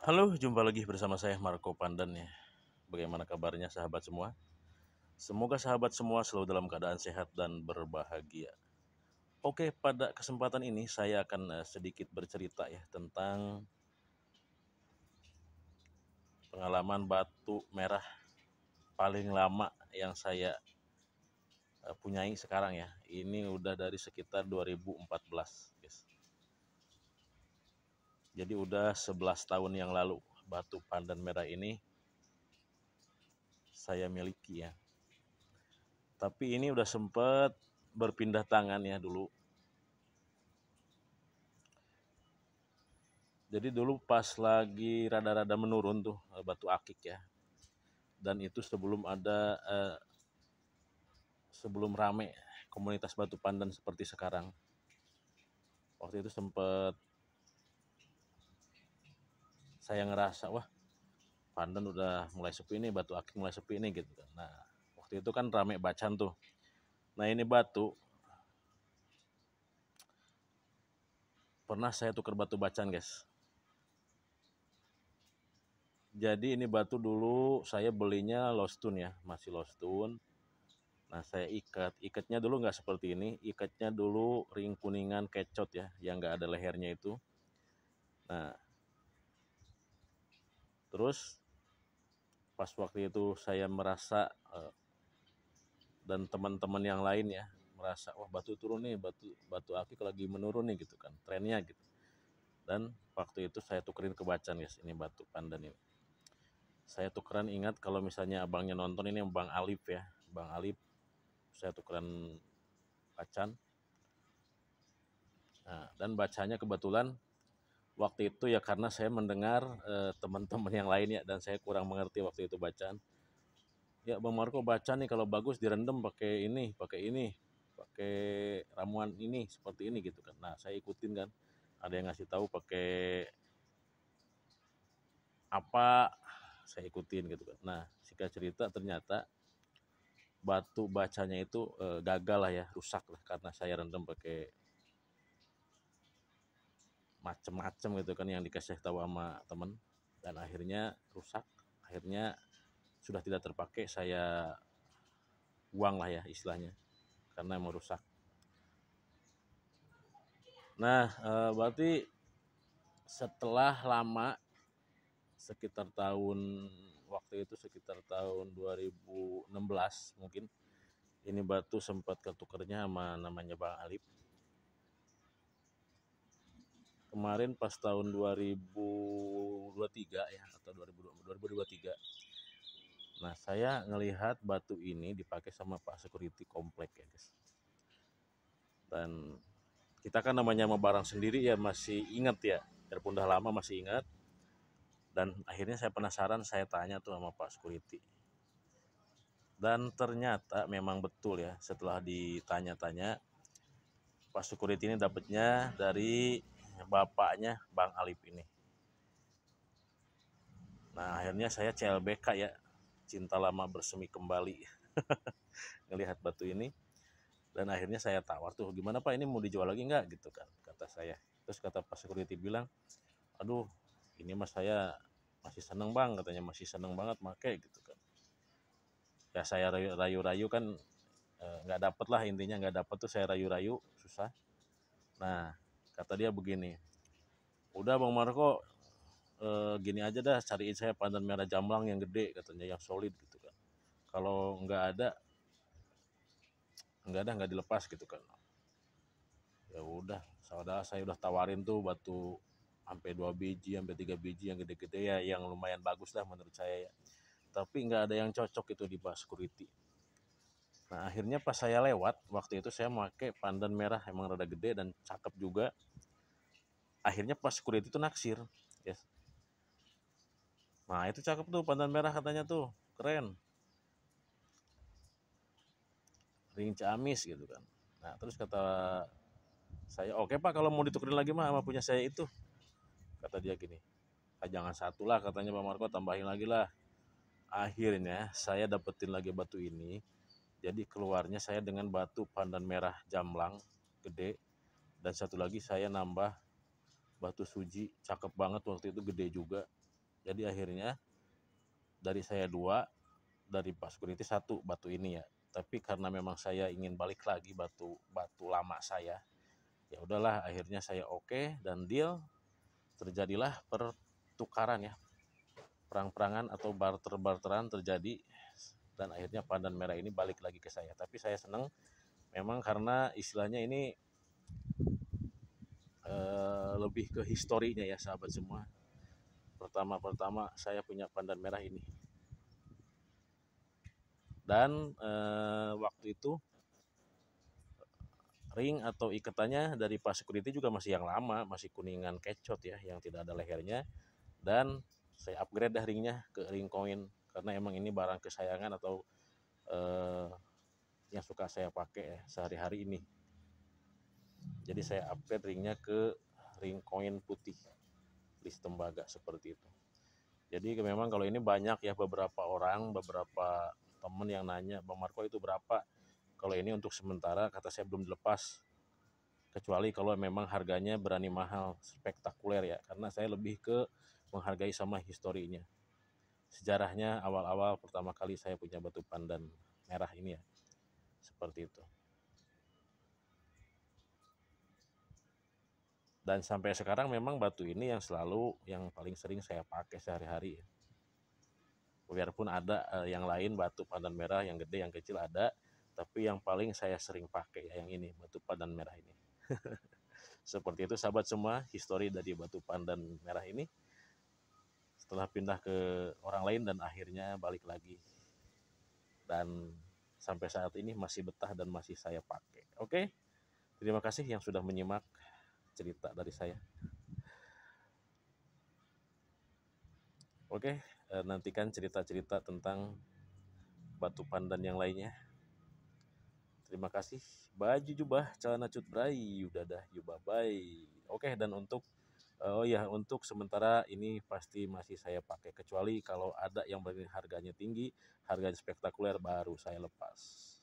Halo, jumpa lagi bersama saya Marco Pandan ya. Bagaimana kabarnya sahabat semua? Semoga sahabat semua selalu dalam keadaan sehat dan berbahagia. Oke, pada kesempatan ini saya akan sedikit bercerita ya tentang pengalaman batu merah paling lama yang saya punyai sekarang ya. Ini udah dari sekitar 2014, guys. Jadi udah 11 tahun yang lalu batu pandan merah ini saya miliki ya. Tapi ini udah sempet berpindah tangan ya dulu. Jadi dulu pas lagi rada-rada menurun tuh batu akik ya. Dan itu sebelum rame komunitas batu pandan seperti sekarang. Waktu itu sempet saya ngerasa wah pandan udah mulai sepi nih, batu akik mulai sepi nih gitu kan. Nah waktu itu kan rame bacan tuh. Nah ini batu pernah saya tuker batu bacan guys. Jadi ini batu dulu saya belinya lost tune ya, masih lost tune. Nah saya ikatnya dulu nggak seperti ini, ikatnya dulu ring kuningan kecot ya, yang nggak ada lehernya itu. Nah terus pas waktu itu saya merasa dan teman-teman yang lain ya merasa wah batu turun nih, batu akik lagi menurun nih gitu kan, trennya gitu. Dan waktu itu saya tukerin ke bacan guys, ini batu pandan ini. Saya tukeran, ingat kalau misalnya abangnya nonton ini Bang Alip ya, Bang Alip, saya tukeran bacan. Nah, dan bacanya kebetulan waktu itu ya karena saya mendengar teman-teman yang lain ya dan saya kurang mengerti waktu itu bacaan. Ya Bang Marco baca nih kalau bagus direndam pakai ramuan ini seperti ini gitu kan. Nah saya ikutin kan, ada yang ngasih tahu pakai apa, saya ikutin gitu kan. Nah singkat cerita ternyata batu bacanya itu gagal lah ya, rusak lah karena saya rendam pakai macem-macem gitu kan yang dikasih tahu sama temen, dan akhirnya rusak. Akhirnya sudah tidak terpakai, saya buang lah ya istilahnya karena mau rusak. Nah berarti setelah lama sekitar tahun waktu itu sekitar tahun 2016 mungkin, ini batu sempat ketukernya sama namanya Bang Alip. Kemarin pas tahun 2023 ya atau 2023. Nah saya ngelihat batu ini dipakai sama Pak Security komplek ya guys. Dan kita kan namanya mau barang sendiri ya masih ingat ya, biarpun udah lama masih ingat. Dan akhirnya saya penasaran, saya tanya tuh sama Pak Security. Dan ternyata memang betul ya, setelah ditanya-tanya Pak Security ini dapatnya dari bapaknya Bang Alip ini. Nah akhirnya saya CLBK ya, cinta lama bersemi kembali ngelihat batu ini. Dan akhirnya saya tawar tuh, gimana Pak ini mau dijual lagi nggak gitu kan, kata saya. Terus kata Pak Security bilang, aduh ini mas saya masih seneng bang, katanya masih seneng banget make gitu kan. Ya saya rayu-rayu kan nggak dapet lah, intinya nggak dapet tuh, saya rayu-rayu susah. Nah kata dia begini, udah Bang Marco gini aja dah, cariin saya pandan merah jamblang yang gede katanya, yang solid gitu kan. Kalau nggak dilepas gitu kan. Ya udah, saudara saya udah tawarin tuh batu sampai 2 biji sampai 3 biji yang gede-gede ya, yang lumayan bagus lah menurut saya ya. Tapi nggak ada yang cocok itu di Pak Security. Nah akhirnya pas saya lewat waktu itu saya pakai pandan merah emang rada gede dan cakep juga. Akhirnya Pak Security itu naksir, yes. Nah itu cakep tuh pandan merah katanya tuh, keren, ring Ciamis gitu kan. Nah terus kata saya, oke Pak kalau mau ditukerin lagi mah sama punya saya itu, kata dia gini. Ah, jangan satu lah katanya Pak Marco, tambahin lagi lah. Akhirnya saya dapetin lagi batu ini. Jadi keluarnya saya dengan batu pandan merah jamblang gede, dan satu lagi saya nambah batu suji cakep banget waktu itu, gede juga. Jadi akhirnya dari saya 2, dari Pak Security 1 batu ini ya. Tapi karena memang saya ingin balik lagi batu lama saya, ya udahlah akhirnya saya oke dan deal, terjadilah pertukaran ya, perang-perangan atau barter-barteran terjadi, dan akhirnya pandan merah ini balik lagi ke saya. Tapi saya senang memang karena istilahnya ini lebih ke historinya ya sahabat semua. Pertama saya punya pandan merah ini, dan waktu itu ring atau ikatannya dari Pak Security juga masih yang lama, masih kuningan kecot ya, yang tidak ada lehernya. Dan saya upgrade dah ringnya ke ring koin karena emang ini barang kesayangan atau eh, yang suka saya pakai ya, sehari-hari ini. Jadi saya upgrade ringnya ke ring koin putih list tembaga seperti itu. Jadi memang kalau ini banyak ya, beberapa temen yang nanya, Bang Marco itu berapa? Kalau ini untuk sementara kata saya belum dilepas, kecuali kalau memang harganya berani mahal, spektakuler ya, karena saya lebih ke menghargai sama historinya, sejarahnya awal-awal pertama kali saya punya batu pandan merah ini ya, seperti itu. Dan sampai sekarang memang batu ini yang paling sering saya pakai sehari-hari ya. Biarpun ada yang lain batu pandan merah yang gede yang kecil ada, tapi yang paling saya sering pakai ya yang ini, batu pandan merah ini. Seperti itu sahabat semua, histori dari batu pandan merah ini setelah pindah ke orang lain dan akhirnya balik lagi, dan sampai saat ini masih betah dan masih saya pakai. Oke, terima kasih yang sudah menyimak cerita dari saya. Oke, nantikan cerita-cerita tentang batu pandan yang lainnya. Terima kasih. Baju jubah celana cut bray udah dah jubah bye. Oke, dan oh ya, untuk sementara ini pasti masih saya pakai, kecuali kalau ada yang harganya tinggi, harganya spektakuler, baru saya lepas.